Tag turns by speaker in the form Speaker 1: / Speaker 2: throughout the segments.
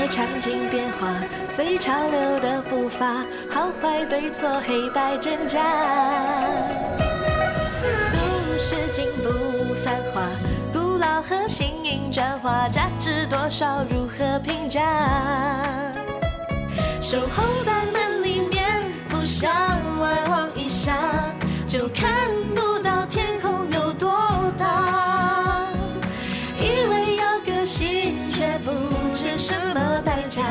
Speaker 1: 的场景变化，随潮流的步伐，好坏对错，黑白真假。都市进步繁华，古老和新颖转化，价值多少，如何评价？守候在门里面，不想外望一下，就看不到天空有多大。以为要个性，却不知什么代价。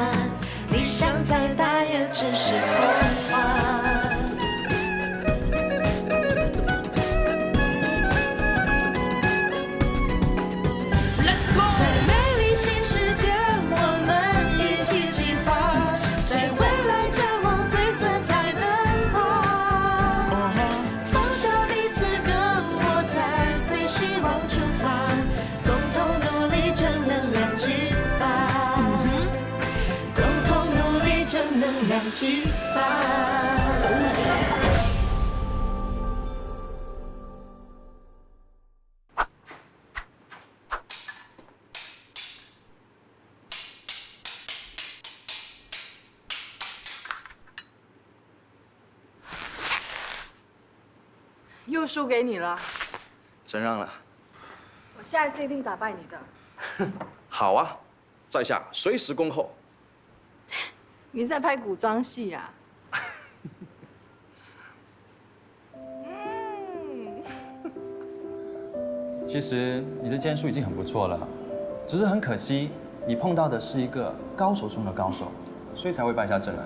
Speaker 1: 理想再大，也只是空话。激发。
Speaker 2: 又输给你了，
Speaker 3: 真让了。
Speaker 2: 我下一次一定打败你的。
Speaker 3: 好啊，在下随时恭候。
Speaker 2: 你在拍古装戏呀？
Speaker 4: 其实你的剑术已经很不错了，只是很可惜，你碰到的是一个高手中的高手，所以才会败下阵来。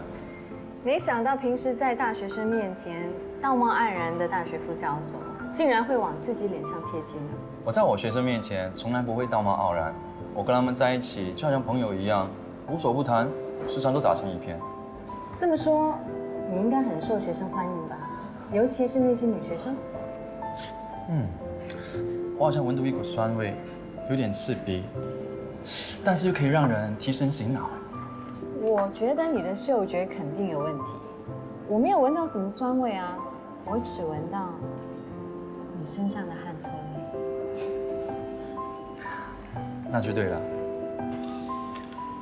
Speaker 5: 没想到平时在大学生面前道貌岸然的大学副教授，竟然会往自己脸上贴金啊！
Speaker 4: 我在我学生面前从来不会道貌岸然，我跟他们在一起就好像朋友一样，无所不谈，时常都打成一片。
Speaker 5: 这么说，你应该很受学生欢迎吧？尤其是那些女学生。
Speaker 4: 我好像闻到一股酸味，有点刺鼻，但是又可以让人提神醒脑。
Speaker 5: 我觉得你的嗅觉肯定有问题，我没有闻到什么酸味啊，我只闻到你身上的汗臭味。
Speaker 4: 那就对了，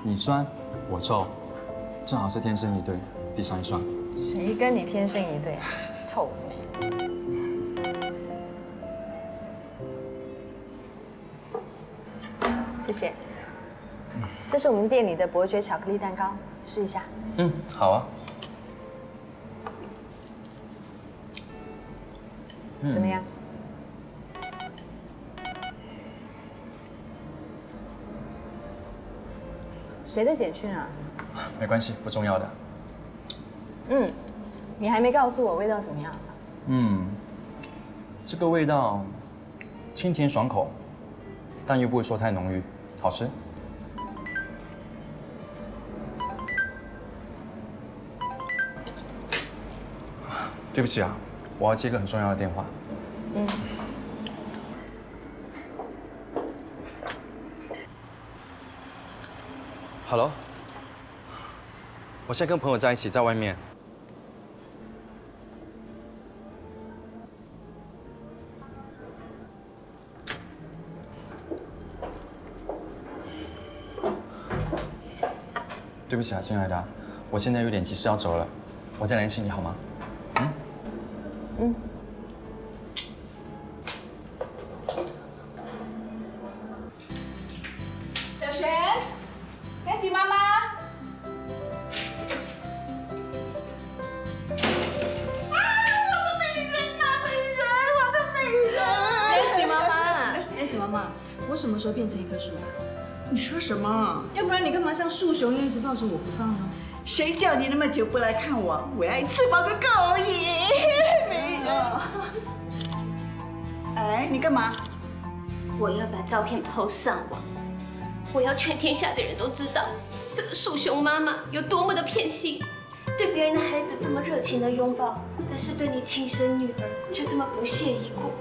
Speaker 4: 你酸，我臭，正好是天生一对，地上一双。
Speaker 5: 谁跟你天生一对啊？臭美。谢谢。这是我们店里的伯爵巧克力蛋糕，试一下。
Speaker 4: 好啊。
Speaker 5: 怎么样？谁的简讯啊？
Speaker 4: 没关系，不重要的。
Speaker 5: 你还没告诉我味道怎么样？
Speaker 4: 这个味道清甜爽口，但又不会说太浓郁，好吃。对不起啊，我要接个很重要的电话。Hello， 我现在跟朋友在一起，在外面。对不起啊，亲爱的，我现在有点急事要走了，我再联系你好吗？
Speaker 2: 小璇，练习妈妈。妈妈，我什么时候变成一棵树了？
Speaker 6: 你说什么？
Speaker 2: 要不然你干嘛像树熊一样一直抱着我不放呢？
Speaker 6: 谁叫你那么久不来看我？我要一次抱个够瘾！没人。哎，你干嘛？
Speaker 7: 我要把照片 PO 上网，我要全天下的人都知道，这个树熊妈妈有多么的偏心，对别人的孩子这么热情的拥抱，但是对你亲生女儿却这么不屑一顾。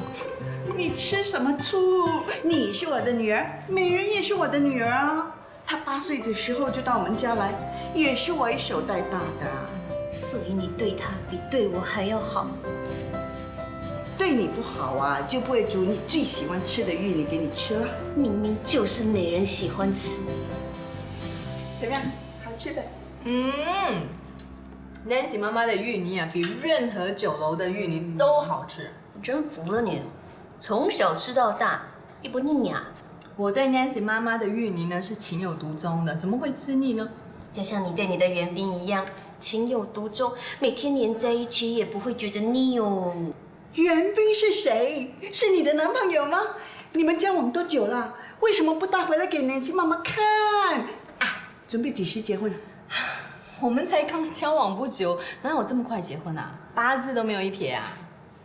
Speaker 6: 你吃什么醋？你是我的女儿，美人也是我的女儿啊。她8岁的时候就到我们家来，也是我一手带大的。
Speaker 7: 所以你对她比对我还要好。
Speaker 6: 对你不好啊，就不会煮你最喜欢吃的芋泥给你吃了。
Speaker 7: 明明就是没人喜欢吃。
Speaker 6: 怎么样？好吃的？
Speaker 2: Nancy 妈妈的芋泥啊，比任何酒楼的芋泥都好吃。
Speaker 7: 真服了你，从小吃到大，也不腻呀。
Speaker 2: 我对 Nancy 妈妈的芋泥呢是情有独钟的，怎么会吃腻呢？
Speaker 7: 就像你对你的袁冰一样，情有独钟，每天黏在一起也不会觉得腻哦。
Speaker 6: 袁冰是谁？是你的男朋友吗？你们交往多久了？为什么不带回来给南希妈妈看？啊，准备几时结婚？
Speaker 2: 我们才刚交往不久，哪有这么快结婚啊？八字都没有一撇啊！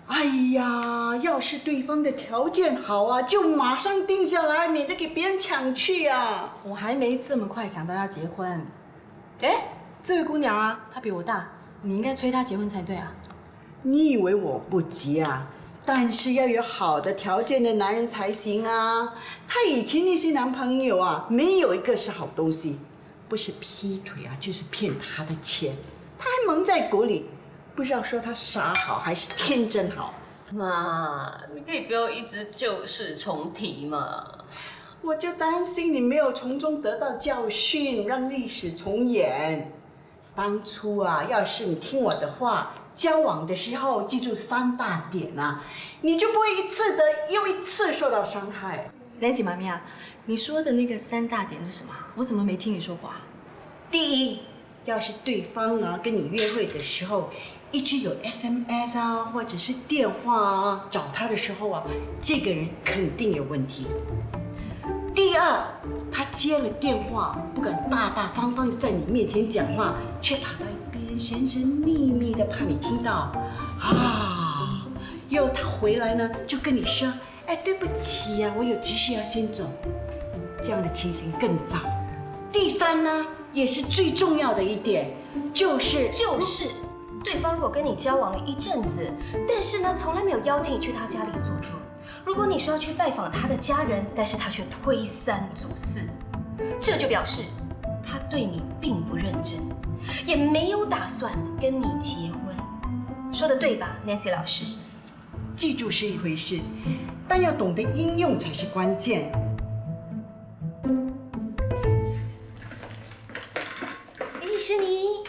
Speaker 6: 哎呀，要是对方的条件好啊，就马上定下来，免得给别人抢去啊。
Speaker 2: 我还没这么快想到要结婚。哎，这位姑娘啊，她比我大，你应该催她结婚才对啊。
Speaker 6: 你以为我不急啊？但是要有好的条件的男人才行啊。她以前那些男朋友啊，没有一个是好东西，不是劈腿啊，就是骗她的钱，她还蒙在鼓里，不知道说她傻好还是天真好。
Speaker 7: 妈，你可以不要一直旧事重提嘛。
Speaker 6: 我就担心你没有从中得到教训，让历史重演。当初啊，要是你听我的话，交往的时候记住3大点啊，你就不会一次的又一次受到伤害。
Speaker 2: Nancy 妈咪啊，你说的那个3大点是什么？我怎么没听你说过啊？
Speaker 6: 第一，要是对方啊跟你约会的时候，一直有 SMS 啊或者是电话啊找他的时候啊，这个人肯定有问题。第二，他接了电话，不敢大大方方的在你面前讲话，却跑到一边神神秘秘的，怕你听到。啊，又他回来呢，就跟你说，哎，对不起呀，我有急事要先走。这样的情形更糟。第三呢，也是最重要的一点，就是
Speaker 7: 对方如果跟你交往了一阵子，但是呢，从来没有邀请你去他家里坐坐。如果你说要去拜访他的家人，但是他却推三阻四，这就表示他对你并不认真，也没有打算跟你结婚。说的对吧 ，Nancy 老师？
Speaker 6: 记住是一回事，但要懂得应用才是关键。
Speaker 7: 哎，是你，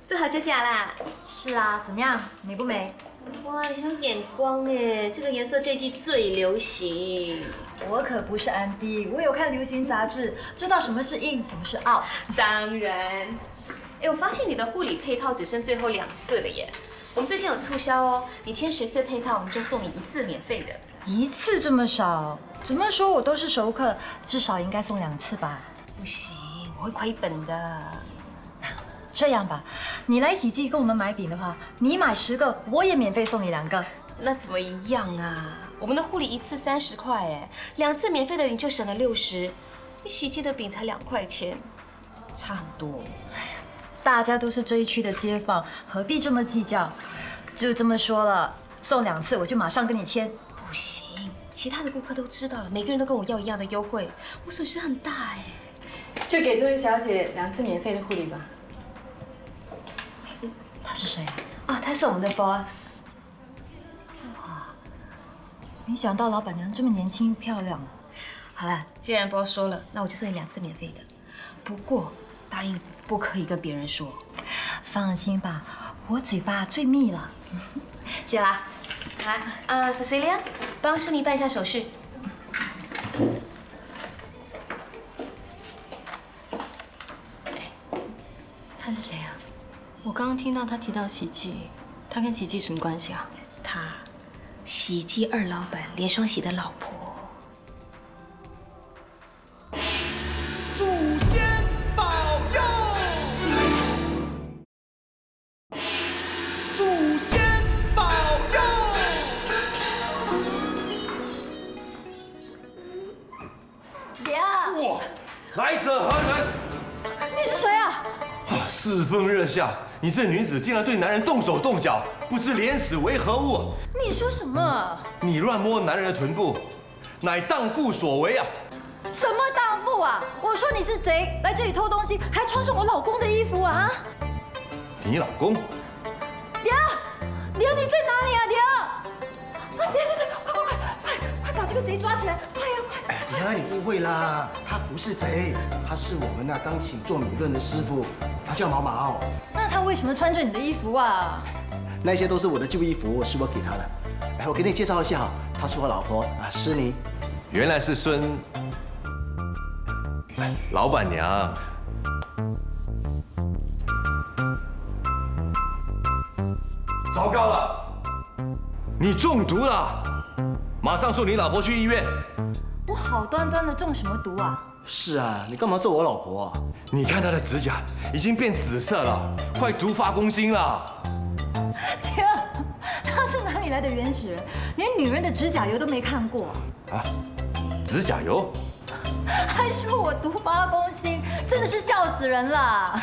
Speaker 7: 做好指甲啦？
Speaker 1: 是啊，怎么样？美不美？
Speaker 7: 哇，你很有眼光哎，这个颜色这季最流行。
Speaker 1: 我可不是安迪，我有看流行杂志，知道什么是 in， 什么是 out。
Speaker 7: 当然。哎，我发现你的护理配套只剩最后2次了耶。我们最近有促销哦，你签10次配套，我们就送你1次免费的。
Speaker 1: 1次这么少，怎么说我都是熟客，至少应该送2次吧？
Speaker 7: 不行，我会亏本的。
Speaker 1: 这样吧，你来喜记跟我们买饼的话，你买10个，我也免费送你2个。
Speaker 7: 那怎么一样啊？我们的护理1次30块哎，2次免费的你就省了60，你喜记的饼才2块钱，差很多。
Speaker 1: 大家都是这一区的街坊，何必这么计较？就这么说了，送2次我就马上跟你签。
Speaker 7: 不行，其他的顾客都知道了，每个人都跟我要一样的优惠，我损失很大哎。
Speaker 2: 就给这位小姐2次免费的护理吧。
Speaker 1: 他是谁啊？
Speaker 7: 哦，他是我们的 boss。
Speaker 1: 没想到老板娘这么年轻漂亮。
Speaker 7: 好了，既然 boss 说了，那我就送你2次免费的。不过答应不可以跟别人说。
Speaker 1: 放心吧，我嘴巴最密了。谢啦。
Speaker 7: 来，Cecilia， 帮诗妮办一下手续。
Speaker 2: 他是谁啊？我刚刚听到他提到喜记，他跟喜记什么关系啊？
Speaker 7: 他，喜记2老板连双喜的老婆。
Speaker 8: 祖先保佑，祖先保佑。
Speaker 1: 娘，
Speaker 9: 哇，来者何人？
Speaker 1: 你是谁啊？
Speaker 9: 世风热下，你这女子竟然对男人动手动脚，不知廉耻为何物？
Speaker 1: 你说什么？
Speaker 9: 你乱摸男人的臀部，乃荡妇所为啊！
Speaker 1: 什么荡妇啊？我说你是贼，来这里偷东西，还穿上我老公的衣服啊！
Speaker 9: 你老公？
Speaker 1: 娘，娘你在哪里啊？娘！啊，娘，快把这个贼抓起来！快呀，快！
Speaker 10: 哎，迪儿，你误会啦，他不是贼，他是我们那刚请做米润的师傅，他叫毛毛。
Speaker 11: 那他为什么穿着你的衣服啊？
Speaker 10: 那些都是我的旧衣服，是我给他的。哎，我给你介绍一下，她是我老婆啊，诗妮。
Speaker 9: 原来是孙老板娘。糟糕了，你中毒了，马上送你老婆去医院。
Speaker 11: 我好端端的中什么毒啊？
Speaker 10: 是啊，你干嘛揍我老婆啊？
Speaker 9: 你看她的指甲已经变紫色了，快毒发攻心了。
Speaker 11: 天啊，他是哪里来的原始人？连女人的指甲油都没看过
Speaker 9: 啊？指甲油？
Speaker 11: 还说我毒发攻心，真的是笑死人了。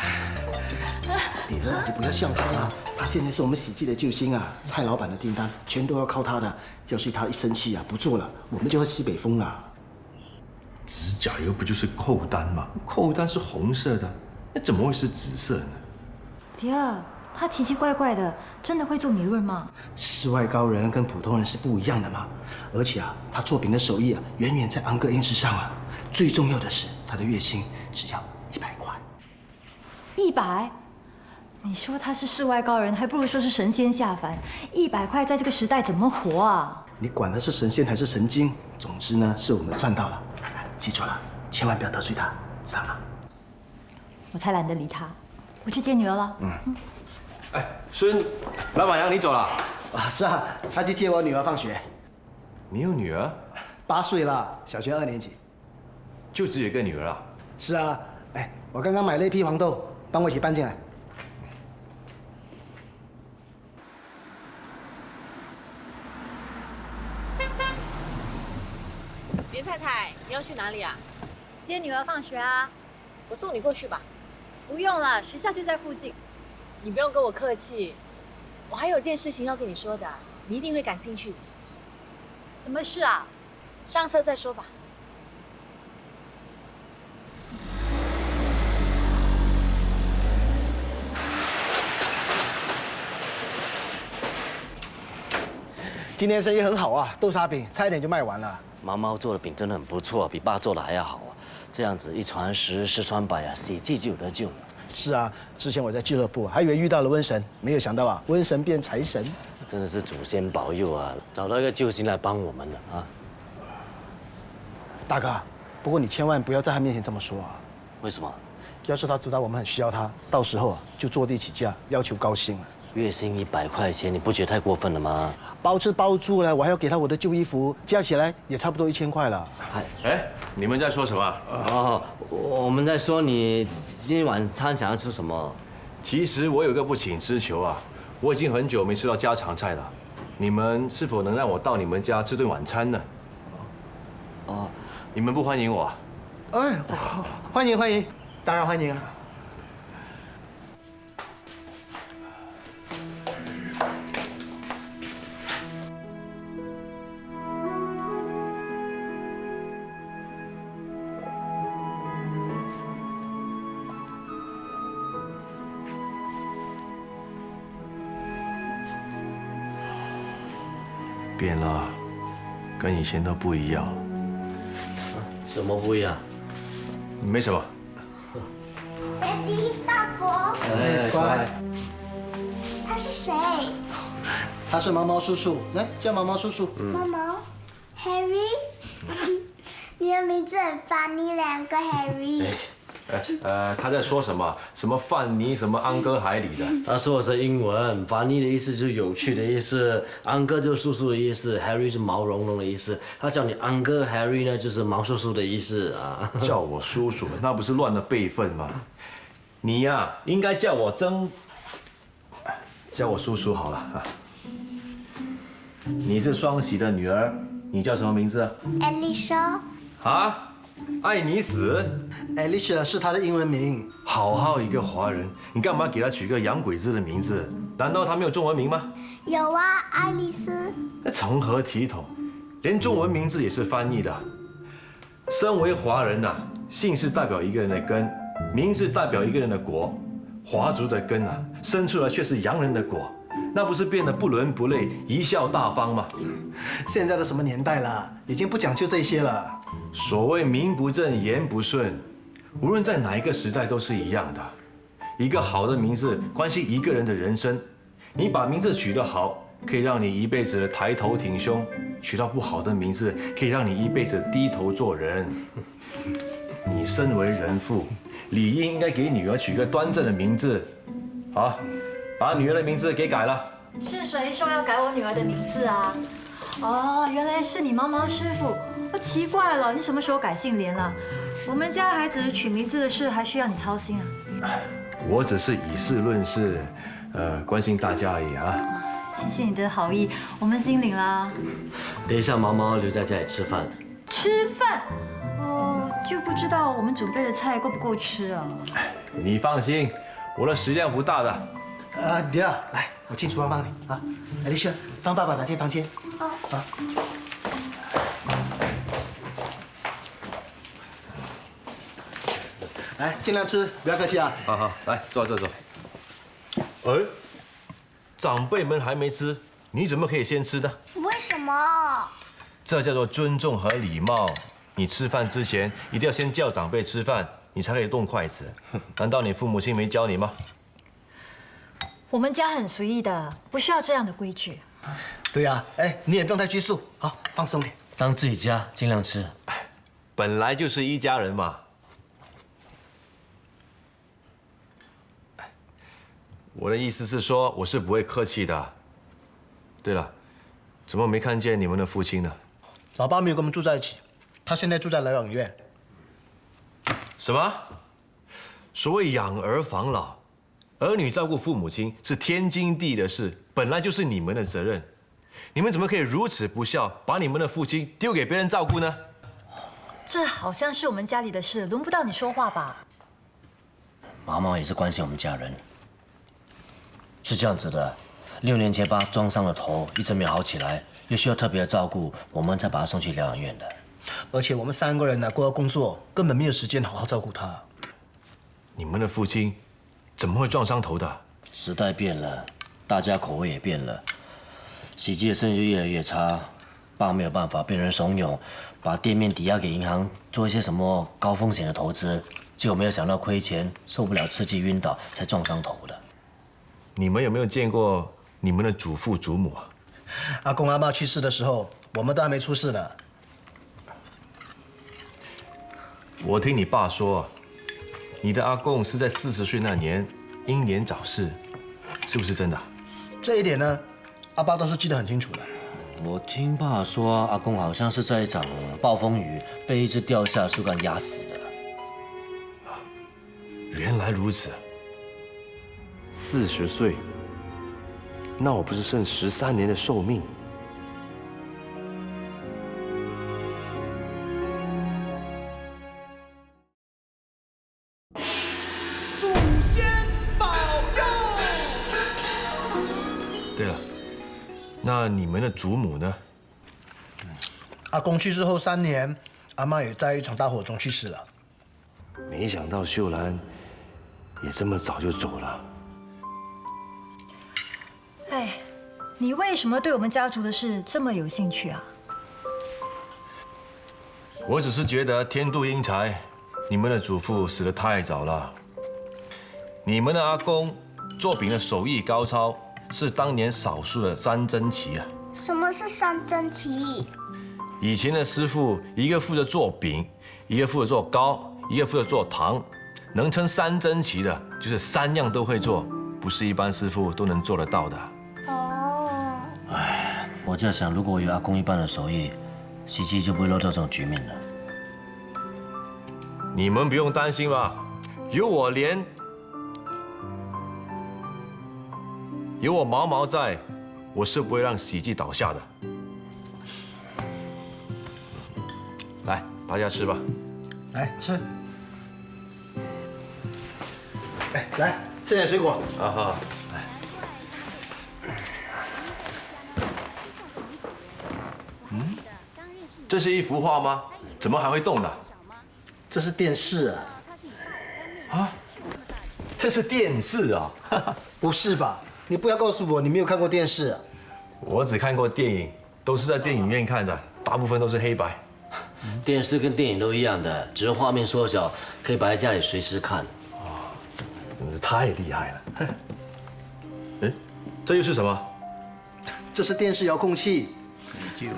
Speaker 10: 迪儿，你不要笑他了，他现在是我们喜记的救星啊！蔡老板的订单全都要靠他的，要是他一生气啊，不做了，我们就要西北风了。
Speaker 9: 指甲油不就是扣单吗？扣单是红色的，那怎么会是紫色呢？
Speaker 11: 迪儿，他奇奇怪怪的，真的会做米润吗？
Speaker 10: 世外高人跟普通人是不一样的嘛，而且啊，他做饼的手艺啊，远远在安哥英之上啊。最重要的是，他的月薪只要100块。
Speaker 11: 100？你说他是世外高人，还不如说是神仙下凡。100块在这个时代怎么活啊？
Speaker 10: 你管他是神仙还是神经，总之呢，是我们赚到了。记住了，千万不要得罪他，知道吗？
Speaker 11: 我才懒得理他，我去接女儿了。
Speaker 9: 哎，孙老板娘，你走了？
Speaker 10: 啊，是啊，他去接我女儿放学。
Speaker 9: 你有女儿
Speaker 10: ？8岁了，小学2年级。
Speaker 9: 就只有一个女儿啊？
Speaker 10: 是啊，哎，我刚刚买了一批黄豆，帮我一起搬进来。
Speaker 5: 林太太，你要去哪里啊？
Speaker 11: 接女儿放学啊。
Speaker 5: 我送你过去吧。
Speaker 11: 不用了，学校就在附近。
Speaker 5: 你不用跟我客气，我还有件事情要跟你说的，你一定会感兴趣的。
Speaker 11: 什么事啊？
Speaker 5: 上车再说吧。
Speaker 10: 今天生意很好啊，豆沙饼差一点就卖完了。
Speaker 12: 毛毛做的饼真的很不错，比爸做的还要好啊！这样子一传十，十传百啊，喜剧就有得救了。
Speaker 10: 是啊，之前我在俱乐部还以为遇到了瘟神，没有想到啊，瘟神变财神。
Speaker 12: 真的是祖先保佑啊，找到一个救星来帮我们了啊！
Speaker 10: 大哥，不过你千万不要在他面前这么说啊。
Speaker 12: 为什么？
Speaker 10: 要是他知道我们很需要他，到时候啊就坐地起价，要求高薪了。
Speaker 12: 月薪100块钱，你不觉得太过分了吗？
Speaker 10: 包吃包住了，我还要给他我的旧衣服，加起来也差不多1000块了。
Speaker 9: 哎，你们在说什么？
Speaker 12: 哦，我们在说你今天晚餐想要吃什么？
Speaker 9: 其实我有个不请之求啊，我已经很久没吃到家常菜了，你们是否能让我到你们家吃顿晚餐呢？
Speaker 12: 哦，
Speaker 9: 你们不欢迎我？
Speaker 10: 哎，欢迎欢迎，当然欢迎啊。
Speaker 9: 变了，跟以前都不一样了。
Speaker 12: 什么不一样？
Speaker 9: 没什么。
Speaker 13: Daddy， 大伯。
Speaker 10: 哎，乖。
Speaker 13: 他是谁？
Speaker 10: 他是毛毛叔叔，来叫毛毛叔叔。
Speaker 13: 毛毛 ，Harry。你的名字很funny，两个 Harry。
Speaker 9: 他在说什么？什么范尼，什么安哥海里的？
Speaker 12: 他说的是英文，凡尼的意思就是有趣的意思，安哥就是叔叔的意思 ，Harry 是毛茸茸的意思。他叫你安哥 Harry 呢，就是毛叔叔的意思啊。
Speaker 9: 叫我叔叔，那不是乱了辈分吗？你呀，应该叫我叔叔好了啊。你是双喜的女儿，你叫什么名字
Speaker 13: ？Alicia。
Speaker 9: 啊？爱你死
Speaker 10: ，Alicia 是他的英文名。
Speaker 9: 好好一个华人，你干嘛给他取个洋鬼子的名字？难道他没有中文名吗？
Speaker 13: 有啊，爱丽丝。
Speaker 9: 那成何体统？连中文名字也是翻译的。身为华人呐，姓是代表一个人的根，名字代表一个人的国。华族的根啊，生出来却是洋人的果。那不是变得不伦不类、贻笑大方吗？
Speaker 10: 现在都什么年代了，已经不讲究这些了。
Speaker 9: 所谓名不正言不顺，无论在哪一个时代都是一样的。一个好的名字关系一个人的人生，你把名字取得好，可以让你一辈子抬头挺胸；取到不好的名字，可以让你一辈子低头做人。你身为人父，理应该给女儿取个端正的名字。好，把女儿的名字给改了。
Speaker 11: 是谁说要改我女儿的名字啊？哦，原来是你毛毛师傅。奇怪了，你什么时候改姓连了？我们家孩子取名字的事还需要你操心啊？
Speaker 9: 我只是以事论事，关心大家而已啊。
Speaker 11: 谢谢你的好意，我们心领啦。
Speaker 12: 等一下，毛毛留在家里吃饭。
Speaker 11: 吃饭？哦，就不知道我们准备的菜够不够吃啊？
Speaker 9: 你放心，我的食量不大的。
Speaker 10: 迪尔，来，我进厨房帮你啊。艾丽轩，帮爸爸拿进房间。啊。来，尽量吃，不要客气啊。
Speaker 9: 好，来坐。哎，长辈们还没吃，你怎么可以先吃呢？
Speaker 13: 为什么？
Speaker 9: 这叫做尊重和礼貌。你吃饭之前一定要先叫长辈吃饭，你才可以动筷子。难道你父母亲没教你吗？
Speaker 11: 我们家很随意的，不需要这样的规矩。
Speaker 10: 对呀，哎，你也不用太拘束，好，放松点。
Speaker 12: 当自己家，尽量吃。
Speaker 9: 本来就是一家人嘛。我的意思是说，我是不会客气的。对了，怎么没看见你们的父亲呢？
Speaker 10: 老爸没有跟我们住在一起，他现在住在疗养院。
Speaker 9: 什么？所谓养儿防老，儿女照顾父母亲是天经地义的事，本来就是你们的责任。你们怎么可以如此不孝，把你们的父亲丢给别人照顾呢？
Speaker 11: 这好像是我们家里的事，轮不到你说话吧？
Speaker 12: 毛毛也是关心我们家人。是这样子的，6年前爸撞伤了头，一直没有好起来，又需要特别的照顾，我们才把他送去疗养院的。
Speaker 10: 而且我们3个人呢，过了工作，根本没有时间好好照顾他。
Speaker 9: 你们的父亲怎么会撞伤头的？
Speaker 12: 时代变了，大家口味也变了，喜基的生意就越来越差，爸没有办法被人怂恿，把店面抵押给银行，做一些什么高风险的投资，结果没有想到亏钱，受不了刺激晕倒，才撞伤头的。
Speaker 9: 你们有没有见过你们的祖父祖母啊？
Speaker 10: 阿公阿嬷去世的时候，我们都还没出世呢。
Speaker 9: 我听你爸说，你的阿公是在40岁那年英年早逝，是不是真的？
Speaker 10: 这一点呢，阿爸倒是记得很清楚的。
Speaker 12: 我听爸说，阿公好像是在一场暴风雨被一只掉下的树干压死的。
Speaker 9: 原来如此。
Speaker 14: 40岁，那我不是剩13年的寿命？
Speaker 8: 祖先保佑！
Speaker 9: 对了，那你们的祖母呢？
Speaker 10: 阿公去世后3年，阿嬷也在一场大火中去世了。
Speaker 14: 没想到秀兰也这么早就走了。
Speaker 11: 哎，你为什么对我们家族的事这么有兴趣啊？
Speaker 9: 我只是觉得天妒英才，你们的祖父死得太早了。你们的阿公做饼的手艺高超，是当年少数的3珍奇啊。
Speaker 13: 什么是3珍奇？
Speaker 9: 以前的师傅，一个负责做饼，一个负责做糕，一个负责做糖，能称3珍奇的，就是3样都会做，不是一般师傅都能做得到的。
Speaker 13: 哦。
Speaker 12: 唉，我在想，如果我有阿公一般的手艺，喜基就不会落到这种局面了。
Speaker 9: 你们不用担心吧，有我毛毛在，我是不会让喜基倒下的。来，大家吃吧。
Speaker 10: 来吃。哎，来吃点水果。
Speaker 9: 啊哈，来。这是一幅画吗？怎么还会动的？
Speaker 10: 这是电视啊。
Speaker 9: 啊？这是电视啊？
Speaker 10: 不是吧？你不要告诉我你没有看过电视啊！
Speaker 9: 我只看过电影，都是在电影院看的，大部分都是黑白。
Speaker 12: 电视跟电影都一样的，只是画面缩小，可以摆在家里随时看。
Speaker 9: 真是太厉害了！哎，这又是什么？
Speaker 10: 这是电视遥控器，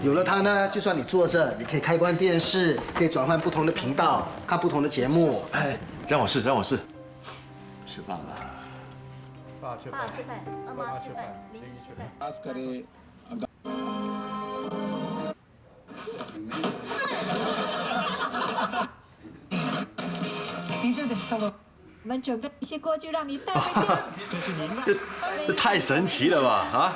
Speaker 10: 有了它呢，就算你坐着，也可以开关电视，可以转换不同的频道，看不同的节目。
Speaker 9: 哎，让我试，让我试。
Speaker 10: 吃饭吧。
Speaker 11: 爸吃饭，二妈吃饭，林姨吃饭。
Speaker 15: 我们准备一些锅就让你带回家。这是您的。
Speaker 9: 这太神奇了吧！啊！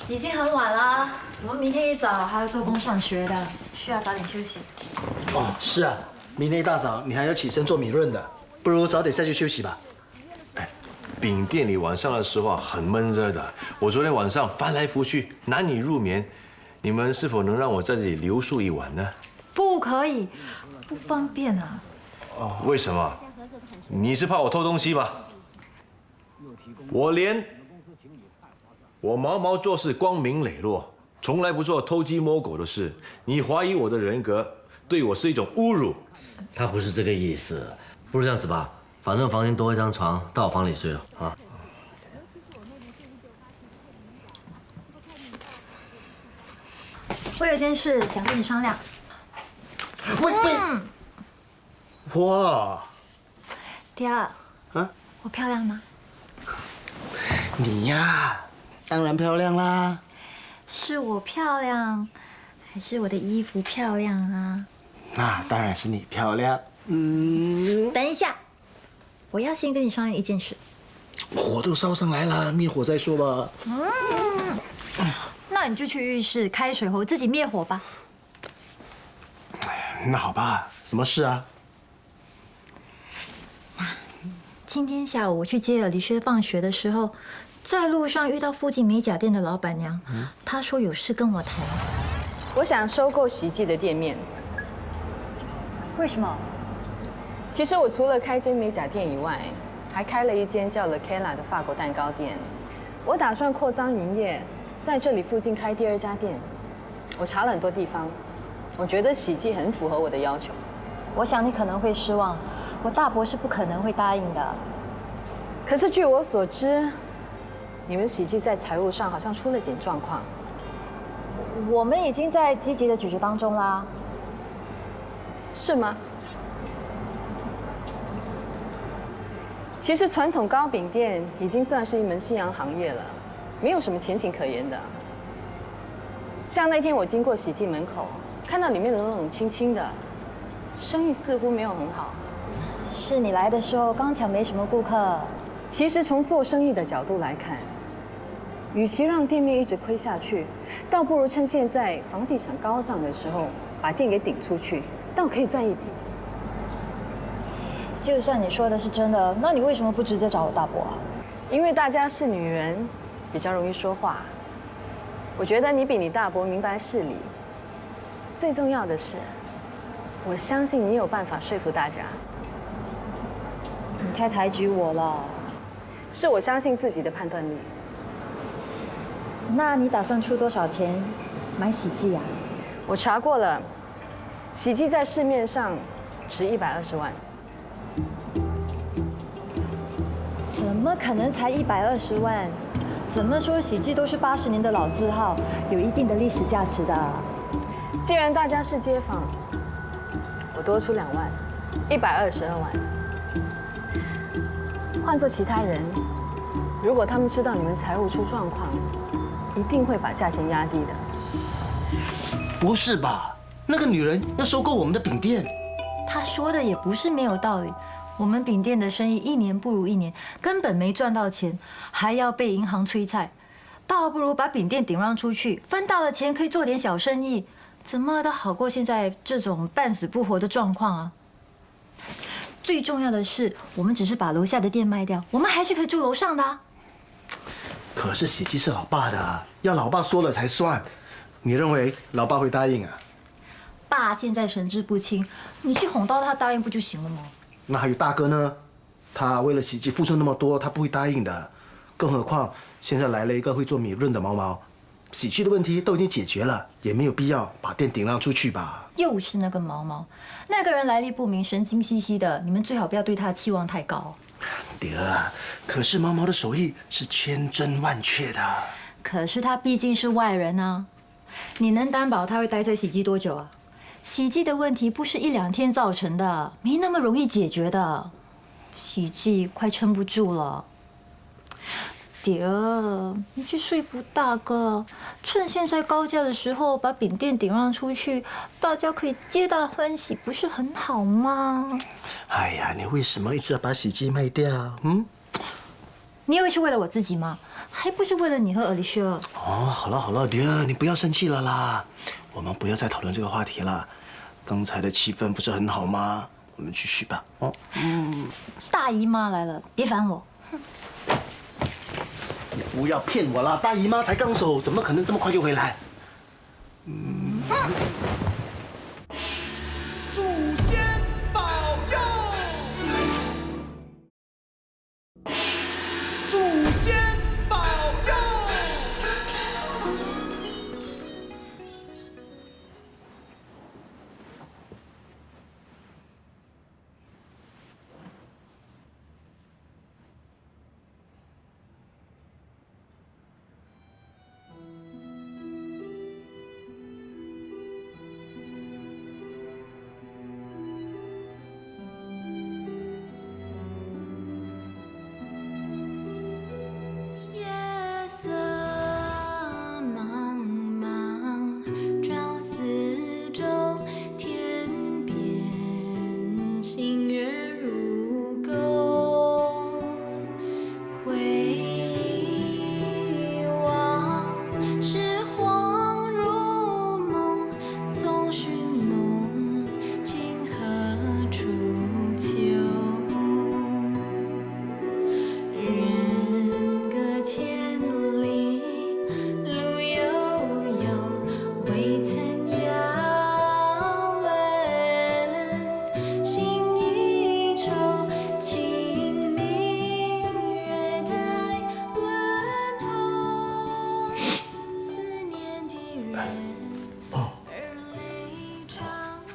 Speaker 11: 已经很晚了，我们明天一早还要做工上学的，需要早点休息。
Speaker 10: 哦，是啊，明天一大早你还要起身做米润的，不如早点下去休息吧。
Speaker 9: 哎，饼店里晚上的时候啊很闷热的，我昨天晚上翻来覆去难以入眠，你们是否能让我在这里留宿一晚呢？
Speaker 11: 不可以，不方便啊。
Speaker 9: 哦，为什么？你是怕我偷东西吗？我毛毛做事光明磊落，从来不做偷鸡摸狗的事。你怀疑我的人格，对我是一种侮辱。
Speaker 12: 他不是这个意思，不如这样子吧，反正房间多一张床，到我房里睡了啊。
Speaker 11: 我有件事想跟你商量。
Speaker 10: 喂，哇！
Speaker 11: 第二，
Speaker 10: 啊，
Speaker 11: 我漂亮吗？
Speaker 10: 你呀，当然漂亮啦。
Speaker 11: 是我漂亮，还是我的衣服漂亮啊？
Speaker 10: 那当然是你漂亮。
Speaker 11: 等一下，我要先跟你商量一件事。
Speaker 10: 火都烧上来了，灭火再说吧。
Speaker 11: 那你就去浴室开水后自己灭火吧。
Speaker 10: 那好吧，什么事啊？
Speaker 11: 今天下午我去接了李轩放学的时候，在路上遇到附近美甲店的老板娘，她说有事跟我谈。
Speaker 5: 我想收购喜记的店面。
Speaker 11: 为什么？
Speaker 5: 其实我除了开间美甲店以外，还开了一间叫 Le Kela 的法国蛋糕店。我打算扩张营业，在这里附近开第二家店。我查了很多地方，我觉得喜记很符合我的要求。
Speaker 11: 我想你可能会失望，我大伯是不可能会答应的。
Speaker 5: 可是据我所知，你们喜记在财务上好像出了点状况。
Speaker 11: 我们已经在积极的解决当中啦。
Speaker 5: 是吗？其实传统糕饼店已经算是一门夕阳行业了，没有什么前景可言的。像那天我经过喜记门口，看到里面冷冷清清的，生意似乎没有很好。
Speaker 11: 是你来的时候刚巧没什么顾客。
Speaker 5: 其实从做生意的角度来看，与其让店面一直亏下去，倒不如趁现在房地产高涨的时候，把店给顶出去，倒可以赚一笔。
Speaker 11: 就算你说的是真的，那你为什么不直接找我大伯啊？
Speaker 5: 因为大家是女人，比较容易说话。我觉得你比你大伯明白事理。最重要的是，我相信你有办法说服大家。
Speaker 11: 你太抬举我了。
Speaker 5: 是我相信自己的判断力。
Speaker 11: 那你打算出多少钱买喜记啊？
Speaker 5: 我查过了，喜记在市面上值120万。
Speaker 11: 怎么可能才120万？怎么说喜记都是80年的老字号，有一定的历史价值的。
Speaker 5: 既然大家是街坊，我多出2万，122万。换做其他人，如果他们知道你们财务出状况，一定会把价钱压低的。
Speaker 10: 不是吧？那个女人要收购我们的饼店。
Speaker 11: 她说的也不是没有道理。我们饼店的生意一年不如一年，根本没赚到钱，还要被银行催债，倒不如把饼店顶让出去，分到了钱可以做点小生意，怎么都好过现在这种半死不活的状况啊！最重要的是，我们只是把楼下的店卖掉，我们还是可以住楼上的啊。
Speaker 10: 可是喜记是老爸的，要老爸说了才算。你认为老爸会答应啊？
Speaker 11: 爸现在神志不清，你去哄到他答应不就行了吗？
Speaker 10: 那还有大哥呢？他为了喜记付出那么多，他不会答应的。更何况现在来了一个会做米润的毛毛，洗剂的问题都已经解决了，也没有必要把店顶让出去吧？
Speaker 11: 又是那个毛毛，那个人来历不明，神经兮兮的，你们最好不要对他期望太高。
Speaker 10: 爹，可是毛毛的手艺是千真万确的。
Speaker 11: 可是他毕竟是外人啊，你能担保他会待在洗剂多久啊？洗剂的问题不是1、2天造成的，没那么容易解决的。洗剂快撑不住了。爹，你去说服大哥，趁现在高价的时候把饼店顶让出去，大家可以皆大欢喜，不是很好吗？
Speaker 10: 哎呀，你为什么一直要把洗剂卖掉？
Speaker 11: 你以为是为了我自己吗？还不是为了你和Alicia。
Speaker 10: 哦，好了好了，爹，你不要生气了啦，我们不要再讨论这个话题了。刚才的气氛不是很好吗？我们继续吧。哦，
Speaker 11: 大姨妈来了，别烦我。
Speaker 10: 你不要骗我啦，大姨妈才刚走，怎么可能这么快就回来？
Speaker 8: 祖先保佑！祖先保佑！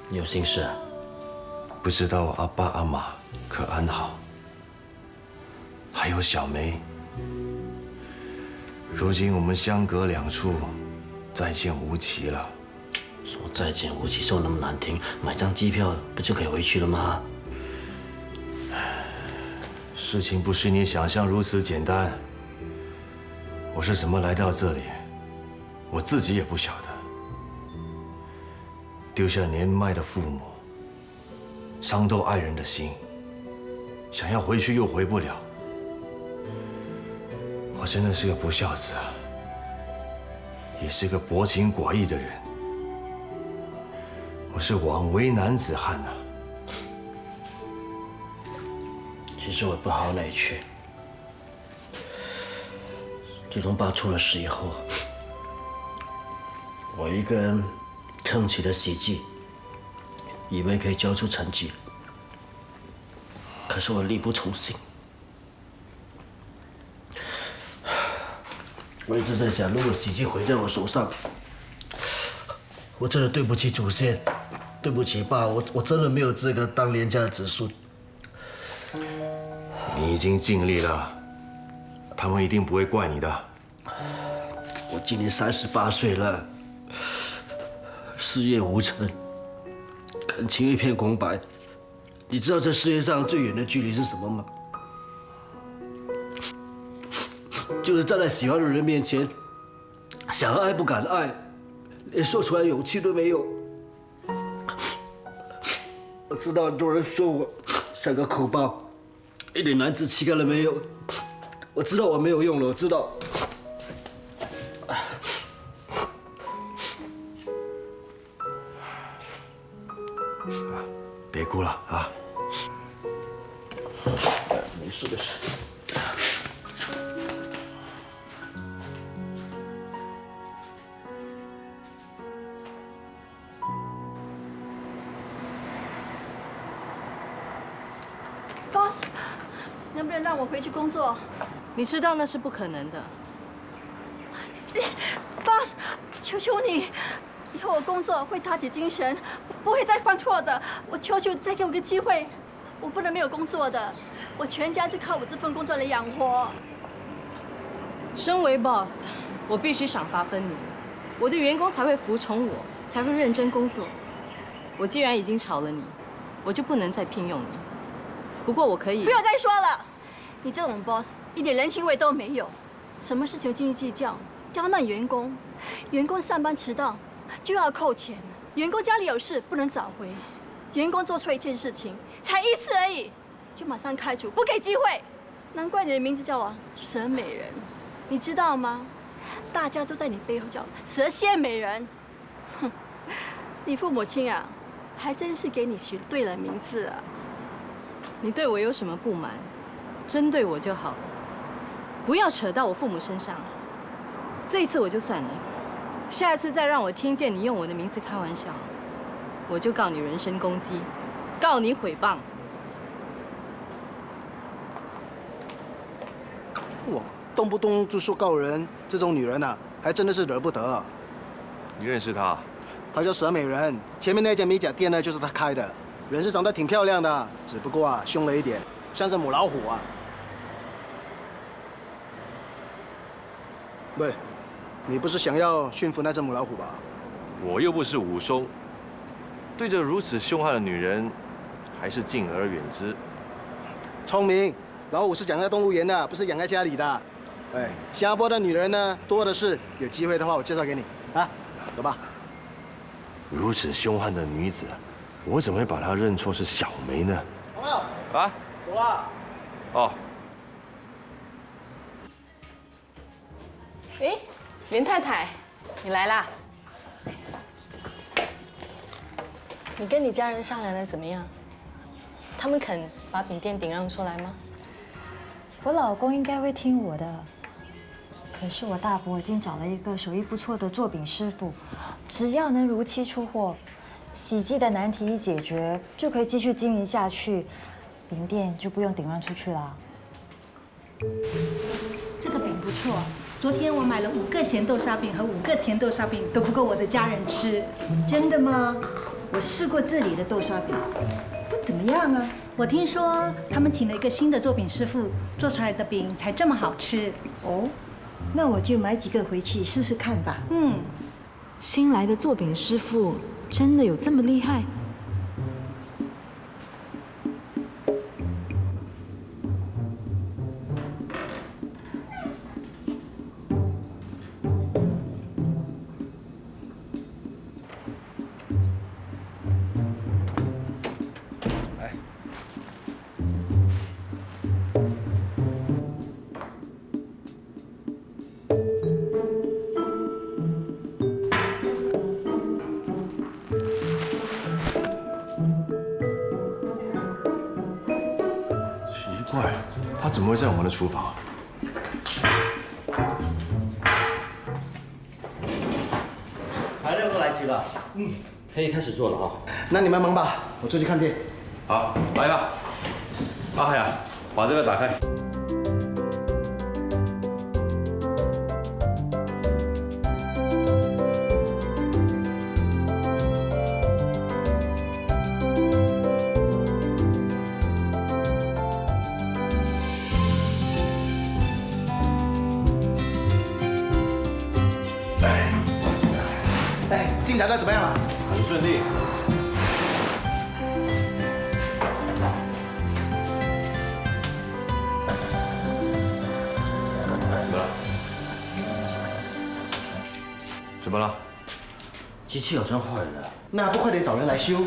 Speaker 12: 你有心事啊？
Speaker 14: 不知道我阿爸阿妈可安好？还有小梅，如今我们相隔两处，再见无期了。
Speaker 12: 说再见无期，说那么难听，买张机票不就可以回去了吗？
Speaker 14: 事情不是你想象如此简单。我是怎么来到这里，我自己也不晓得。丢下年迈的父母，伤透爱人的心，想要回去又回不了。我真的是个不孝子啊，也是个薄情寡义的人。我是枉为男子汉啊。
Speaker 12: 其实我也不好哪里去。自从爸出了事以后，我一个人撑起了喜剧，以为可以交出成绩，可是我力不从心。我一直在想，如果喜剧毁在我手上，我真的对不起祖先，对不起爸，我真的没有资格当连家的子孙。
Speaker 14: 你已经尽力了，他们一定不会怪你的。
Speaker 12: 我今年38岁了，事业无成，感情一片空白。你知道这世界上最远的距离是什么吗？就是站在喜欢的人面前，想爱不敢爱，连说出来勇气都没有。我知道很多人说我像个苦包，一点男子气概都没有。我知道我没有用了，我知道。
Speaker 14: 别哭了啊！
Speaker 12: 没事的事。
Speaker 11: Boss，
Speaker 15: 能不能让我回去工作？
Speaker 5: 你知道那是不可能的。
Speaker 15: Boss， 求求你，以后我工作会打起精神，不会再犯错的。我求求再给我个机会，我不能没有工作的，我全家就靠我这份工作来养活。
Speaker 5: 身为 boss， 我必须赏罚分明，我的员工才会服从我，才会认真工作。我既然已经炒了你，我就不能再聘用你。不过我可以。
Speaker 15: 不要再说了，你这种 boss 一点人情味都没有，什么事情斤斤计较。刁难员工，员工上班迟到就要扣钱，员工家里有事不能早回，员工做错一件事情才1次而已，就马上开除，不给机会。难怪你的名字叫我蛇美人，你知道吗？大家都在你背后叫蛇蝎美人。哼，你父母亲啊，还真是给你取对了名字啊。
Speaker 5: 你对我有什么不满，针对我就好了，不要扯到我父母身上。这一次我就算了，下一次再让我听见你用我的名字开玩笑，我就告你人身攻击，告你诽谤。
Speaker 10: 哇，动不动就说告人，这种女人啊，还真的是惹不得。
Speaker 9: 你认识她？
Speaker 10: 她叫蛇美人，前面那家美甲店呢就是她开的，人是长得挺漂亮的，只不过啊凶了一点，像只母老虎啊。喂，你不是想要驯服那只母老虎吧？
Speaker 9: 我又不是武松，对着如此凶悍的女人，还是敬而远之。
Speaker 10: 聪明，老虎是养在动物园的，不是养在家里的。哎，新加坡的女人呢多的是，有机会的话我介绍给你啊，走吧。
Speaker 9: 如此凶悍的女子，我怎么会把她认错是小梅呢？
Speaker 10: 朋友，
Speaker 9: 啊，
Speaker 10: 走啊。
Speaker 9: 哦。
Speaker 5: 哎，袁太太，你来啦！你跟你家人商量的怎么样？他们肯把饼店顶让出来吗？
Speaker 11: 我老公应该会听我的，可是我大伯已经找了一个手艺不错的做饼师傅，只要能如期出货，洗剂的难题一解决，就可以继续经营下去，饼店就不用顶让出去了。
Speaker 15: 这个饼不错，昨天我买了5个咸豆沙饼和5个甜豆沙饼，都不够我的家人吃。
Speaker 6: 真的吗？我试过这里的豆沙饼，不怎么样啊。
Speaker 15: 我听说他们请了一个新的做饼师傅，做出来的饼才这么好吃。
Speaker 6: 哦，那我就买几个回去试试看吧。
Speaker 16: 新来的做饼师傅真的有这么厉害？
Speaker 9: 他怎么会在我们的厨房？
Speaker 12: 材料都来齐了，可以开始做了哈。
Speaker 10: 那你们忙吧，我出去看店。
Speaker 9: 好，来吧。阿海啊，把这个打开。
Speaker 10: 进展的怎么样了？
Speaker 9: 很顺利。怎么了？
Speaker 12: 机器好像坏了。
Speaker 10: 那不快点找人来修？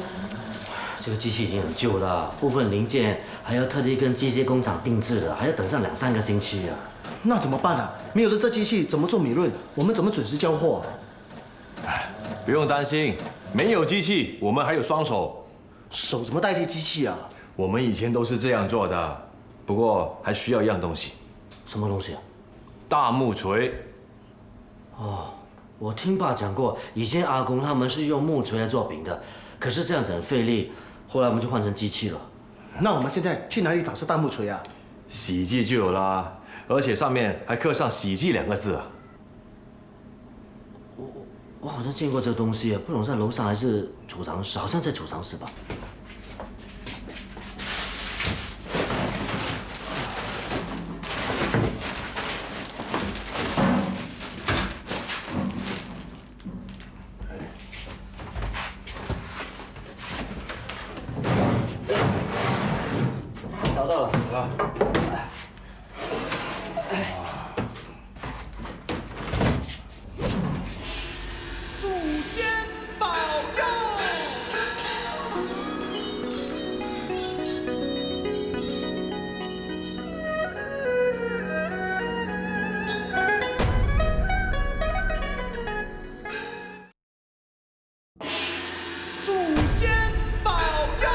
Speaker 12: 这个机器已经很旧了，部分零件还要特地跟机械工厂定制的，还要等上2、3个星期啊。
Speaker 10: 那怎么办啊？没有了这机器，怎么做米润？我们怎么准时交货？
Speaker 9: 不用担心，没有机器，我们还有双手。
Speaker 10: 手怎么代替机器啊？
Speaker 9: 我们以前都是这样做的，不过还需要一样东西。
Speaker 12: 什么东西啊？
Speaker 9: 大木锤。
Speaker 12: 哦，我听爸讲过，以前阿公他们是用木锤来做饼的，可是这样子很费力，后来我们就换成机器了。
Speaker 10: 那我们现在去哪里找这大木锤啊？
Speaker 9: 洗衣机就有啦，而且上面还刻上洗衣机2个字啊。
Speaker 12: 我好像见过这个东西，不懂在楼上还是储藏室，好像在储藏室吧。找到了啊！
Speaker 8: 祖先保佑！祖先保佑！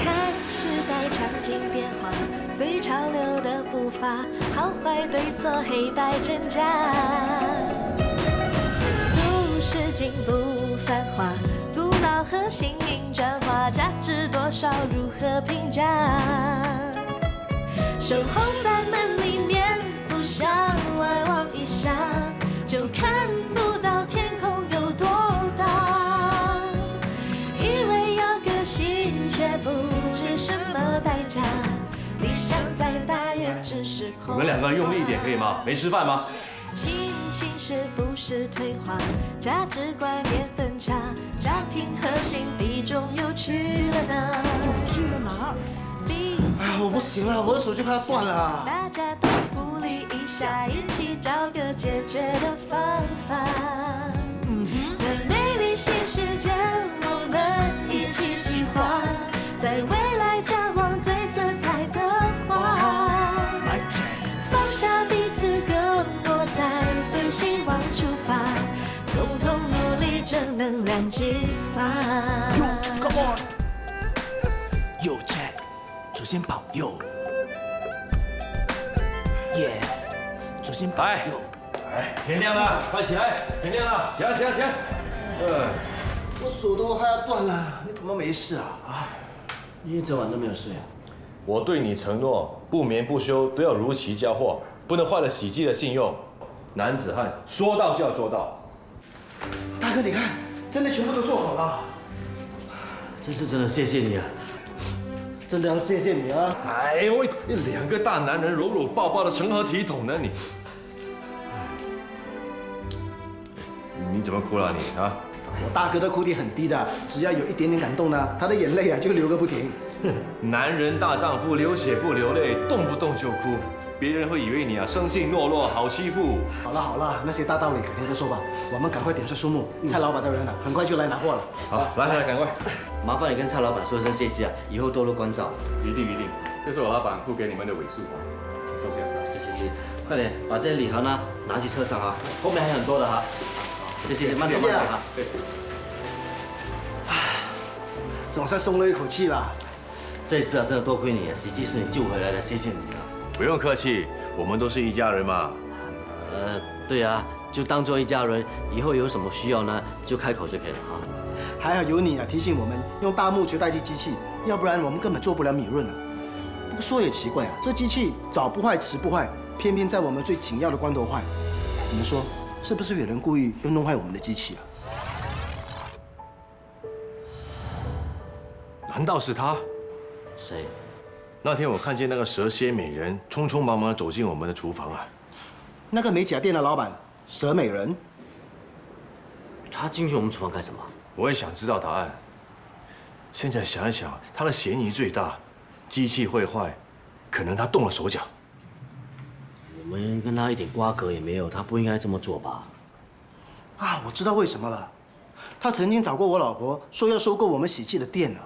Speaker 1: 看时代场景变化，随潮流的步伐，好坏对错，黑白真假。都市进步繁华，古老和新颖转化，价值多少，如何评价？守候在门里面，不向外望一下，就看不到天空有多大。以为有个性，却不知什么代价。理想再大，也只是空话。
Speaker 9: 你们2个用力一点可以吗？没吃饭吗？
Speaker 1: 亲情是不是退化？价值观念分叉，家庭核心比重又去了哪？
Speaker 10: 又去了哪儿？哎呀，我不行了，我的手就快要断了。
Speaker 1: 大家都鼓励一下，一起找个解决的方法。在美丽新世界，我们一起计划，在未来展望最色彩的花。放下彼此隔膜，再随希望出发，共同努力，正能量激发。
Speaker 8: Come on， 有 check， 祖先保佑。耶，祖先保佑。
Speaker 9: 哎，天亮了，快起来！天亮了，起来起来起来！
Speaker 10: 我手都快要断了，你怎么没事啊？啊，
Speaker 12: 你一整晚都没有睡啊？
Speaker 9: 我对你承诺，不眠不休都要如期交货，不能坏了喜记的信用。男子汉说到就要做到。
Speaker 10: 大哥，你看，真的全部都做好了。
Speaker 12: 这次真的谢谢你啊！真的要谢谢你啊！
Speaker 9: 哎，我2个大男人搂搂抱抱的成何体统呢你？你怎么哭了你啊？
Speaker 10: 我大哥的哭点很低的，只要有一点点感动呢，他的眼泪啊就流个不停。
Speaker 9: 男人大丈夫流血不流泪，动不动就哭，别人会以为你啊生性懦弱，好欺负。
Speaker 10: 好了好了，那些大道理改天再说吧，我们赶快点出数目，蔡老板的人啊很快就来拿货了。
Speaker 9: 好，来，赶快。
Speaker 12: 麻烦你跟蔡老板说一声谢谢啊，以后多多关照。
Speaker 3: 一定，这是我老板付给你们的尾数啊，请收下。
Speaker 12: 谢，快点把这些礼盒呢拿去车上啊，后面还有很多的哈。谢谢，慢走哈。
Speaker 3: 对。
Speaker 10: 总算松了一口气了。
Speaker 12: 这一次啊，真的多亏你，喜记是你救回来的，谢谢你啊。
Speaker 9: 不用客气，我们都是一家人嘛。
Speaker 12: 对啊，就当做一家人，以后有什么需要呢，就开口就可以了哈。
Speaker 10: 还好有你啊，提醒我们用大木球代替机器，要不然我们根本做不了米润啊。不过说也奇怪啊，这机器早不坏迟不坏，偏偏在我们最紧要的关头坏。你们说是不是有人故意要弄坏我们的机器啊？
Speaker 9: 难道是他？
Speaker 12: 谁？
Speaker 9: 那天我看见那个蛇蝎美人匆匆忙忙走进我们的厨房啊。
Speaker 10: 那个美甲店的老板蛇美人，
Speaker 12: 他进去我们厨房干什么？
Speaker 9: 我也想知道答案。现在想一想，他的嫌疑最大，机器会坏，可能他动了手脚。
Speaker 12: 我们跟他一点瓜葛也没有，他不应该这么做吧？
Speaker 10: 啊，我知道为什么了。他曾经找过我老婆，说要收购我们喜记的店了。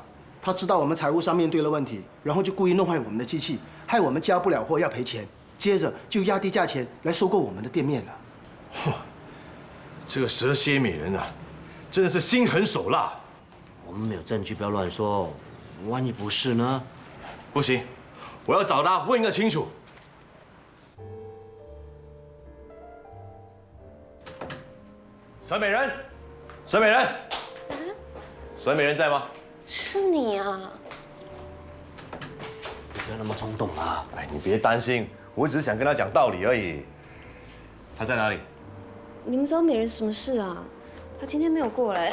Speaker 10: 他知道我们财务上面对了问题，然后就故意弄坏我们的机器，害我们交不了货要赔钱，接着就压低价钱来收购我们的店面了。
Speaker 9: 嚯，这个蛇蝎美人啊，真的是心狠手辣。
Speaker 12: 我们没有证据，不要乱说，万一不是呢？
Speaker 9: 不行，我要找他问个清楚。沈美人，沈美人，沈美人在吗？
Speaker 7: 是你啊！
Speaker 12: 要那么冲动啊！
Speaker 9: 哎，你别担心，我只是想跟他讲道理而已。他在哪里？
Speaker 7: 你们找美人什么事啊？她今天没有过来，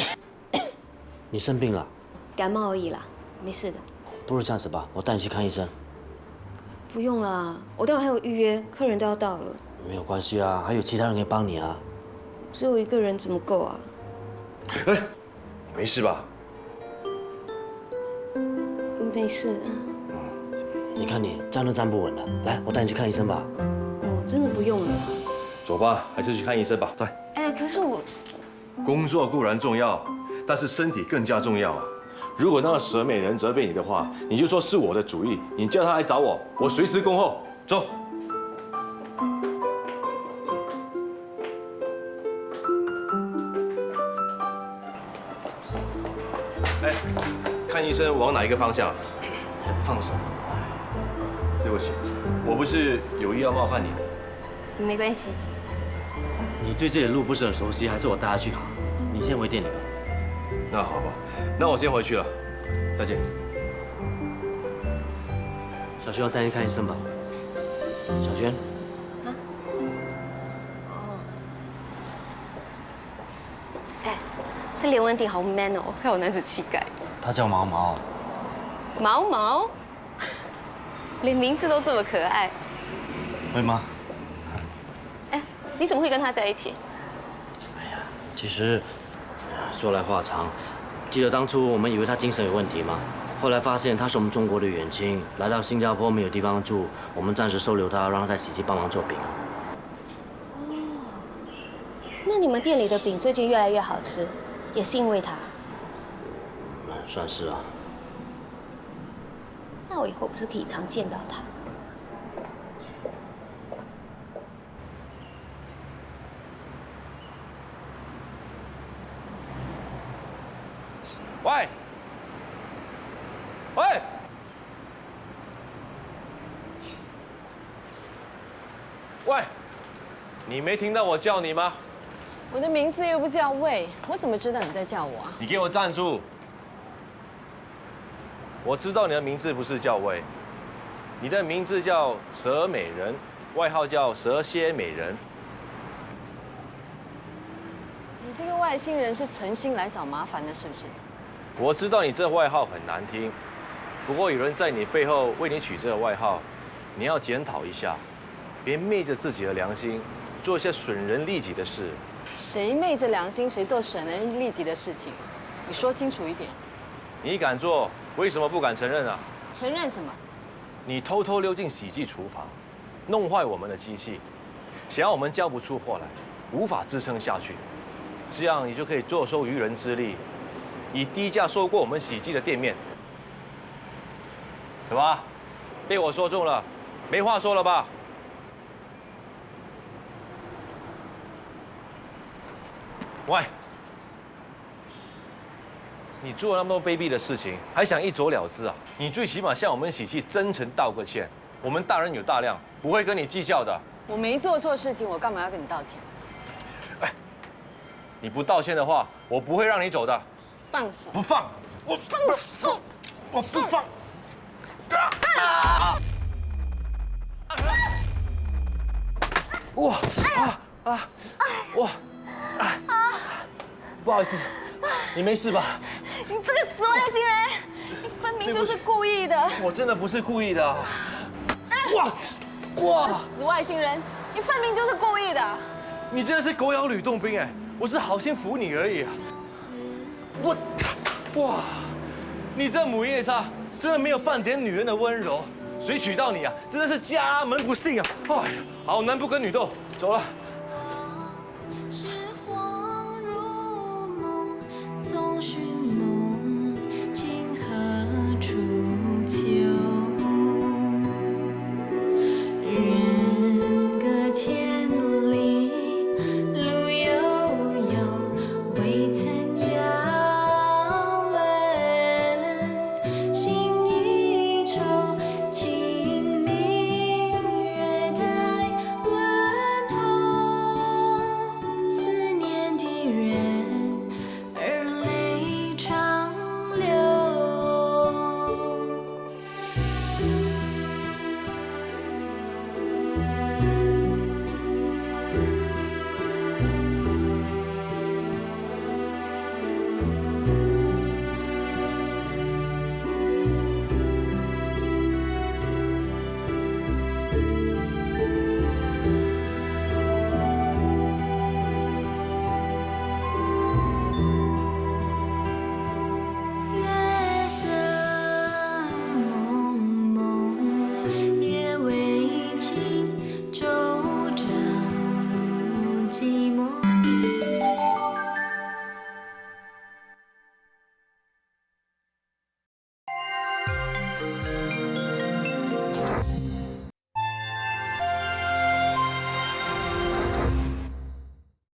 Speaker 12: 你生病了？
Speaker 7: 感冒而已啦，没事的。
Speaker 12: 不如这样子吧，我带你去看医生。
Speaker 7: 不用啦，我待会还有预约，客人都要到了。
Speaker 12: 没有关系啊，还有其他人可以帮你啊。
Speaker 7: 只有一个人怎么够啊？
Speaker 9: 哎，你没事吧？
Speaker 7: 没事。
Speaker 12: 你看你站都站不稳了，来，我带你去看医生吧。
Speaker 7: 哦，真的不用了。
Speaker 9: 走吧，还是去看医生吧。对。
Speaker 7: 哎，可是我
Speaker 9: 工作固然重要，但是身体更加重要啊。如果那个蛇美人责备你的话，你就说是我的主意，你叫她来找我，我随时恭候。走。哎，看医生往哪一个方向？
Speaker 12: 还不放手？
Speaker 9: 对不起，我不是有意要冒犯你。
Speaker 7: 没关系。
Speaker 12: 你对这里的路不是很熟悉，还是我带他去好？你先回店里吧。
Speaker 9: 那好吧，那我先回去了，再见。
Speaker 12: 小轩要带你看医生吧。小轩。
Speaker 7: 哎，这连文迪好 man 哦，很有男子气概。
Speaker 12: 他叫毛毛。
Speaker 7: 毛毛，连名字都这么可爱。
Speaker 12: 会吗？
Speaker 7: 哎，你怎么会跟他在一起？
Speaker 12: 其实说来话长，记得当初我们以为他精神有问题吗？后来发现他是我们中国的远亲，来到新加坡没有地方住，我们暂时收留他，让他在喜记帮忙做饼。
Speaker 7: 那你们店里的饼最近越来越好吃，也是因为他？
Speaker 12: 算是啊。
Speaker 7: 那我以后不是可以常见到他？
Speaker 9: 喂，喂，喂，你没听到我叫你吗？
Speaker 5: 我的名字又不叫魏，我怎么知道你在叫我啊？
Speaker 9: 你给我站住！我知道你的名字不是叫魏，你的名字叫蛇美人，外号叫蛇蝎美人。
Speaker 5: 你这个外星人是存心来找麻烦的，是不是？
Speaker 9: 我知道你这外号很难听，不过有人在你背后为你取这个外号，你要检讨一下，别昧着自己的良心做一些损人利己的事。
Speaker 5: 谁昧着良心，谁做损人利己的事情？你说清楚一点。
Speaker 9: 你敢做，为什么不敢承认啊？
Speaker 5: 承认什么？
Speaker 9: 你偷偷溜进喜记厨房，弄坏我们的机器，想要我们交不出货来，无法支撑下去，这样你就可以坐收渔人之利，以低价收购我们喜记的店面，对吧？被我说中了，没话说了吧？喂，你做了那么多卑鄙的事情，还想一走了之啊？你最起码向我们喜记真诚道个歉，我们大人有大量，不会跟你计较的。
Speaker 5: 我没做错事情，我干嘛要跟你道歉？
Speaker 9: 你不道歉的话，我不会让你走的。
Speaker 5: 放手！
Speaker 9: 不放！我
Speaker 5: 放手！
Speaker 9: 我不放！哇哇！不好意思，你没事吧？
Speaker 5: 你这个死外星人，你分明就是故意的！
Speaker 9: 我真的不是故意的。哇哇！
Speaker 5: 死外星人，你分明就是故意的！
Speaker 9: 你真的是狗咬吕洞宾哎！我是好心扶你而已。哇！你这母夜叉真的没有半点女人的温柔，谁娶到你啊？真的是家门不幸啊！哎呀，好男不跟女斗，走了。